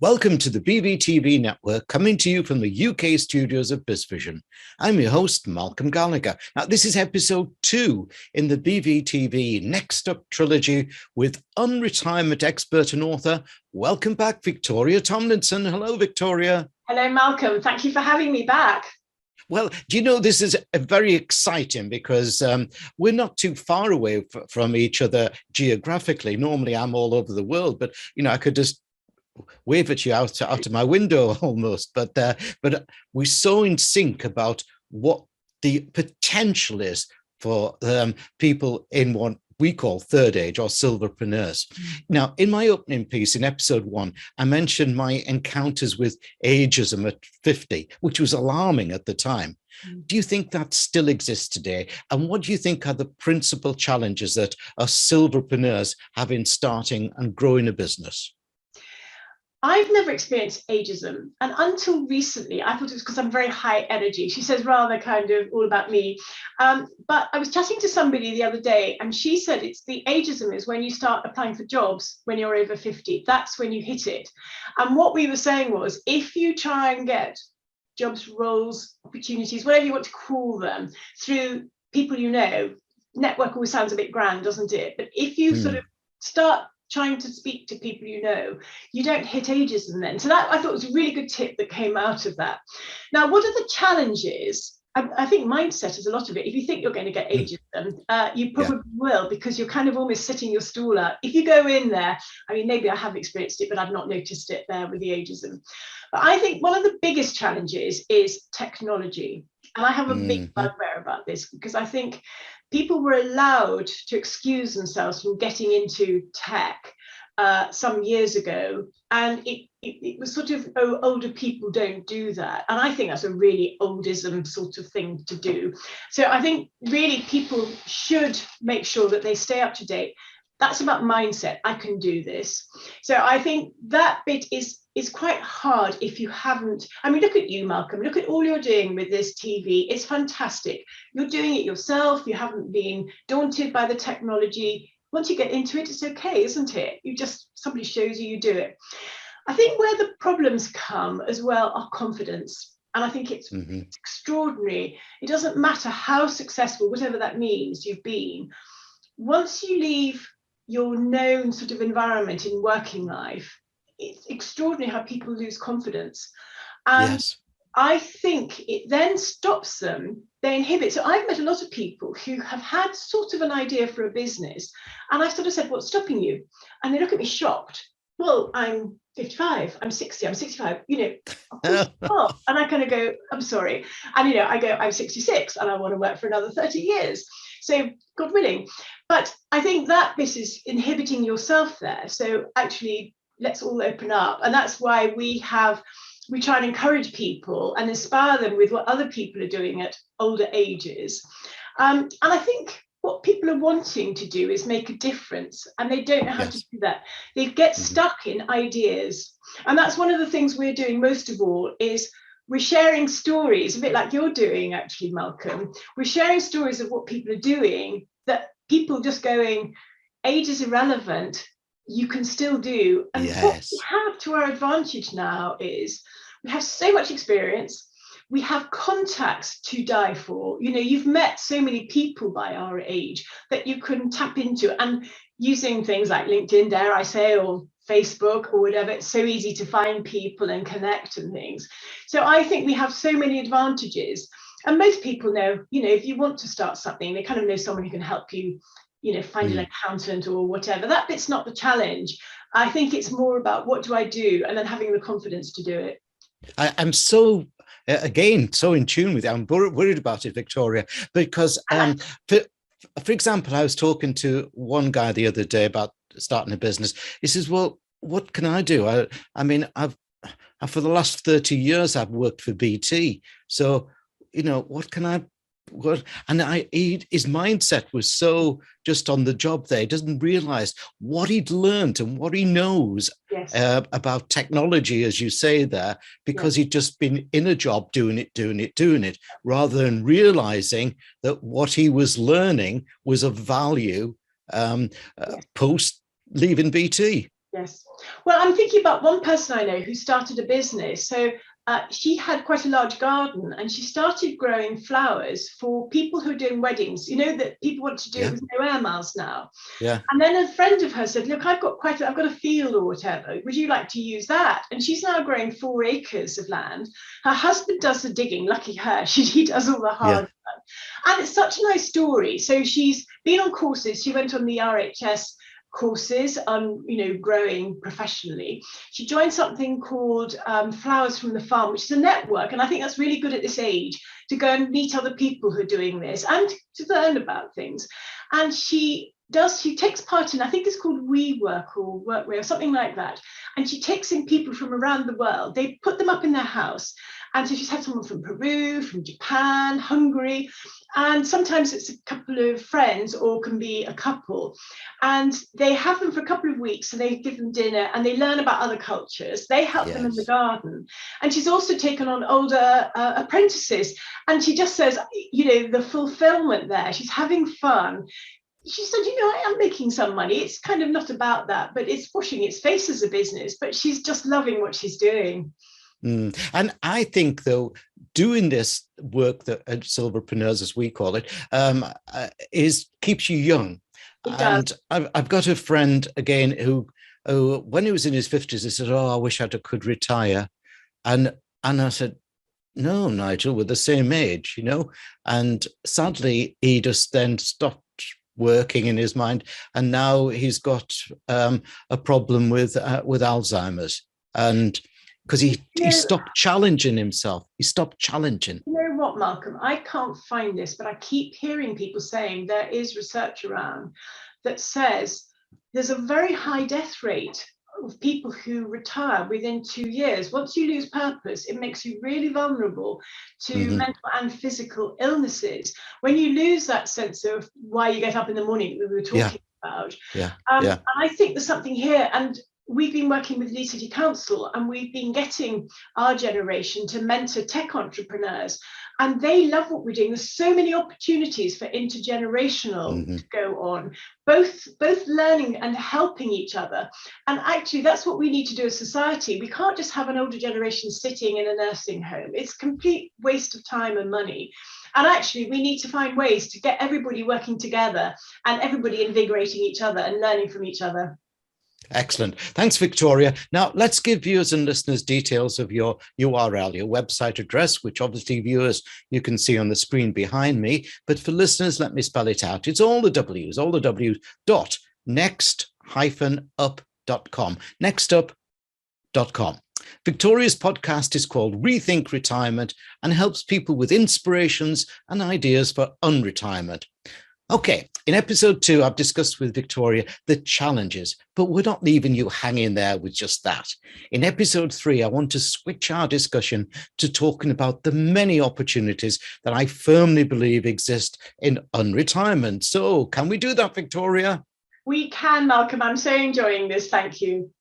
Welcome to the BVTV Network, coming to you from the UK studios of BizVision. I'm your host, Malcolm Gallagher. Now, this is episode 2 in the BVTV Next-Up Trilogy with unretirement expert and author, Welcome Back Victoria Tomlinson. Hello, Victoria. Hello, Malcolm. Thank you for having me back. Well, do you know, this is very exciting because we're not too far away from each other geographically. Normally, I'm all over the world, but, you know, I could just wave at you out of my window almost, but we're so in sync about what the potential is for people in what we call third age or silverpreneurs. Now, in my opening piece in episode 1, I mentioned my encounters with ageism at 50, which was alarming at the time. Do you think that still exists today? And what do you think are the principal challenges that us silverpreneurs have in starting and growing a business? I've never experienced ageism, and until recently I thought it was because I'm very high energy. She says rather kind of all about me, but I was chatting to somebody the other day and she said it's the ageism is when you start applying for jobs when you're over 50. That's when you hit it. And what we were saying was, if you try and get jobs, roles, opportunities, whatever you want to call them, through people you know, network always sounds a bit grand, doesn't it? But if you sort of start trying to speak to people you know, you don't hit ageism then. So that I thought was a really good tip that came out of that. Now, what are the challenges? I think mindset is a lot of it. If you think you're going to get ageism, you probably will, because you're kind of almost sitting your stool out. If you go in there, I mean, maybe I have experienced it, but I've not noticed it there with the ageism. But I think one of the biggest challenges is technology. And I have a big bugbear about this, because I think people were allowed to excuse themselves from getting into tech some years ago, and it was sort of, oh, older people don't do that. And I think that's a really oldism sort of thing to do. So I think really people should make sure that they stay up to date. That's about mindset. I can do this. So I think that bit is quite hard if you haven't. I mean, look at you, Malcolm. Look at all you're doing with this TV. It's fantastic. You're doing it yourself. You haven't been daunted by the technology. Once you get into it, it's okay, isn't it? Somebody shows you, you do it. I think where the problems come as well are confidence. And I think it's extraordinary. It doesn't matter how successful, whatever that means, you've been. Once you leave your known sort of environment in working life, it's extraordinary how people lose confidence. And I think it then stops them, they inhibit. So I've met a lot of people who have had sort of an idea for a business, and I sort of said, what's stopping you? And they look at me shocked. Well, I'm 55, I'm 60, I'm 65, you know, of course not. And I kind of go, I'm sorry. And, you know, I go, I'm 66 and I want to work for another 30 years. So God willing. But I think that this is inhibiting yourself there. So actually, let's all open up. And that's why we try and encourage people and inspire them with what other people are doing at older ages. And I think what people are wanting to do is make a difference, and they don't know how to do that. They get stuck in ideas. And that's one of the things we're doing most of all, is we're sharing stories, a bit like you're doing actually, Malcolm. We're sharing stories of what people are doing, that people just going, age is irrelevant, you can still do. And what we have to our advantage now is we have so much experience. We have contacts to die for. You know, you've met so many people by our age that you can tap into, and using things like LinkedIn, dare I say, or Facebook or whatever, it's so easy to find people and connect and things. So I think we have so many advantages. And most people know, you know, if you want to start something, they kind of know someone who can help you, you know, find an accountant or whatever. That bit's not the challenge. I think it's more about what do I do, and then having the confidence to do it. I'm so, again, so in tune with you. I'm worried about it, Victoria, because for example, I was talking to one guy the other day about starting a business. He says, well, what can I do? I mean, I've for the last 30 years, I've worked for BT. So, you know, what can I and his mindset was so just on the job there. He doesn't realize what he'd learned and what he knows about technology, as you say there, because he'd just been in a job doing it, rather than realizing that what he was learning was of value post leaving BT. Yes. Well, I'm thinking about one person I know who started a business. So she had quite a large garden, and she started growing flowers for people who are doing weddings. You know that people want to do it with no air miles now. Yeah. And then a friend of hers said, "Look, I've got a field or whatever. Would you like to use that?" And she's now growing 4 acres of land. Her husband does the digging. Lucky her. He does all the hard work. And it's such a nice story. So she's been on courses. She went on the RHS courses on, growing professionally. She joined something called Flowers from the Farm, which is a network, and I think that's really good at this age, to go and meet other people who are doing this and to learn about things. And she takes part in, I think it's called WeWork or Workway or something like that, and she takes in people from around the world. They put them up in their house, and so she's had someone from Peru, from Japan, Hungary, and sometimes it's a couple of friends or can be a couple. And they have them for a couple of weeks, and they give them dinner and they learn about other cultures. They help them in the garden. And she's also taken on older apprentices. And she just says, the fulfillment there, she's having fun. She said, I am making some money. It's kind of not about that, but it's washing its face as a business, but she's just loving what she's doing. And I think, though, doing this work that at Silverpreneurs, as we call it, keeps you young. And I've got a friend again who, when he was in his 50s, he said, "Oh, I wish I could retire." And I said, "No, Nigel, we're the same age, And sadly, he just then stopped working in his mind, and now he's got a problem with Alzheimer's, and because he stopped challenging himself. He stopped challenging. You know what, Malcolm? I can't find this, but I keep hearing people saying there is research around that says there's a very high death rate of people who retire within 2 years. Once you lose purpose, it makes you really vulnerable to mental and physical illnesses. When you lose that sense of why you get up in the morning that we were talking about. And I think there's something here. And we've been working with Leeds City Council, and we've been getting our generation to mentor tech entrepreneurs, and they love what we're doing. There's so many opportunities for intergenerational to go on, both learning and helping each other. And actually, that's what we need to do as society. We can't just have an older generation sitting in a nursing home. It's a complete waste of time and money. And actually, we need to find ways to get everybody working together and everybody invigorating each other and learning from each other. Excellent. Thanks, Victoria. Now, let's give viewers and listeners details of your URL, your website address, which obviously viewers, you can see on the screen behind me. But for listeners, let me spell it out. It's all the W's dot next-up.com, nextup.com. Victoria's podcast is called Rethink Retirement and helps people with inspirations and ideas for unretirement. Okay, in episode 2, I've discussed with Victoria the challenges, but we're not leaving you hanging there with just that. In episode 3, I want to switch our discussion to talking about the many opportunities that I firmly believe exist in unretirement. So can we do that, Victoria? We can, Malcolm. I'm so enjoying this. Thank you.